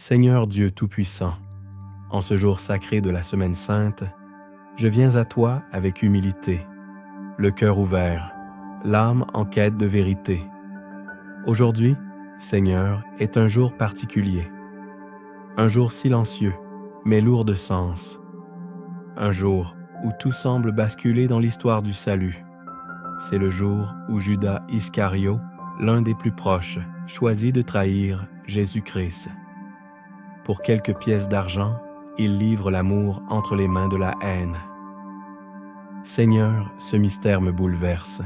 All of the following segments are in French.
Seigneur Dieu Tout-Puissant, en ce jour sacré de la Semaine Sainte, je viens à toi avec humilité, le cœur ouvert, l'âme en quête de vérité. Aujourd'hui, Seigneur, est un jour particulier, un jour silencieux, mais lourd de sens, un jour où tout semble basculer dans l'histoire du salut. C'est le jour où Judas Iscario, l'un des plus proches, choisit de trahir Jésus-Christ. Pour quelques pièces d'argent, il livre l'amour entre les mains de la haine. Seigneur, ce mystère me bouleverse,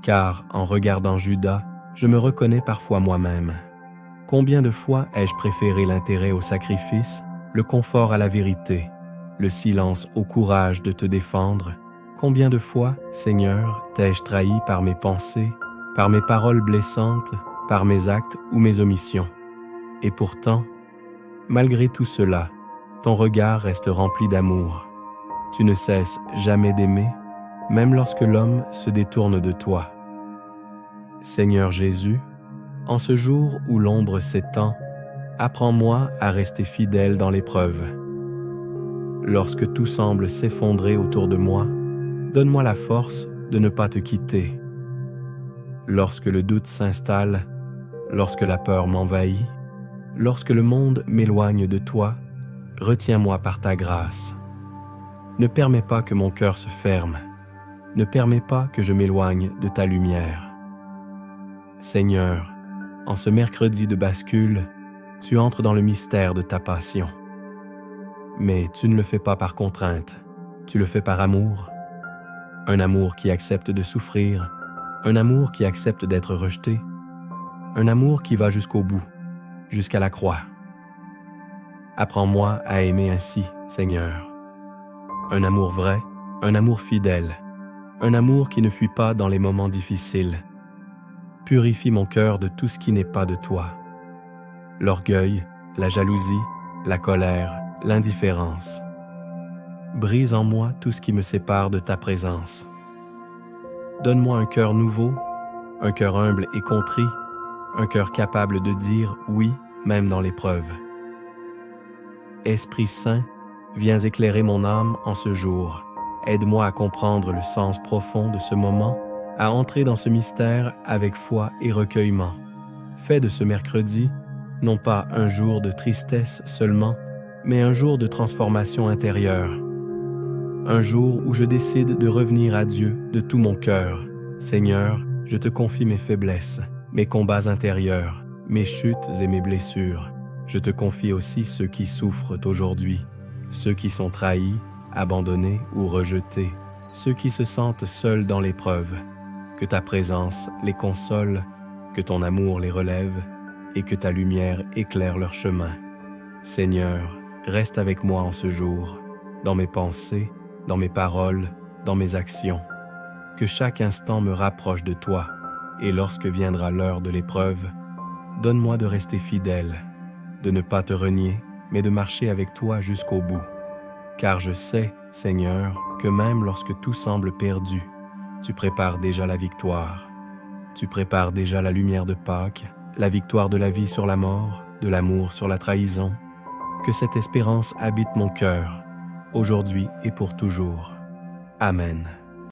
car en regardant Judas, je me reconnais parfois moi-même. Combien de fois ai-je préféré l'intérêt au sacrifice, le confort à la vérité, le silence au courage de te défendre? Combien de fois, Seigneur, t'ai-je trahi par mes pensées, par mes paroles blessantes, par mes actes ou mes omissions? Et pourtant, malgré tout cela, ton regard reste rempli d'amour. Tu ne cesses jamais d'aimer, même lorsque l'homme se détourne de toi. Seigneur Jésus, en ce jour où l'ombre s'étend, apprends-moi à rester fidèle dans l'épreuve. Lorsque tout semble s'effondrer autour de moi, donne-moi la force de ne pas te quitter. Lorsque le doute s'installe, lorsque la peur m'envahit, lorsque le monde m'éloigne de toi, retiens-moi par ta grâce. Ne permets pas que mon cœur se ferme. Ne permets pas que je m'éloigne de ta lumière. Seigneur, en ce mercredi de bascule, tu entres dans le mystère de ta passion. Mais tu ne le fais pas par contrainte, tu le fais par amour. Un amour qui accepte de souffrir, un amour qui accepte d'être rejeté, un amour qui va jusqu'au bout, jusqu'à la croix. Apprends-moi à aimer ainsi, Seigneur. Un amour vrai, un amour fidèle, un amour qui ne fuit pas dans les moments difficiles. Purifie mon cœur de tout ce qui n'est pas de toi. L'orgueil, la jalousie, la colère, l'indifférence. Brise en moi tout ce qui me sépare de ta présence. Donne-moi un cœur nouveau, un cœur humble et contrit, un cœur capable de dire oui, même dans l'épreuve. Esprit Saint, viens éclairer mon âme en ce jour. Aide-moi à comprendre le sens profond de ce moment, à entrer dans ce mystère avec foi et recueillement. Fais de ce mercredi, non pas un jour de tristesse seulement, mais un jour de transformation intérieure. Un jour où je décide de revenir à Dieu de tout mon cœur. Seigneur, je te confie mes faiblesses, mes combats intérieurs, mes chutes et mes blessures. Je te confie aussi ceux qui souffrent aujourd'hui, ceux qui sont trahis, abandonnés ou rejetés, ceux qui se sentent seuls dans l'épreuve. Que ta présence les console, que ton amour les relève et que ta lumière éclaire leur chemin. Seigneur, reste avec moi en ce jour, dans mes pensées, dans mes paroles, dans mes actions. Que chaque instant me rapproche de toi, et lorsque viendra l'heure de l'épreuve, donne-moi de rester fidèle, de ne pas te renier, mais de marcher avec toi jusqu'au bout. Car je sais, Seigneur, que même lorsque tout semble perdu, tu prépares déjà la victoire. Tu prépares déjà la lumière de Pâques, la victoire de la vie sur la mort, de l'amour sur la trahison. Que cette espérance habite mon cœur, aujourd'hui et pour toujours. Amen.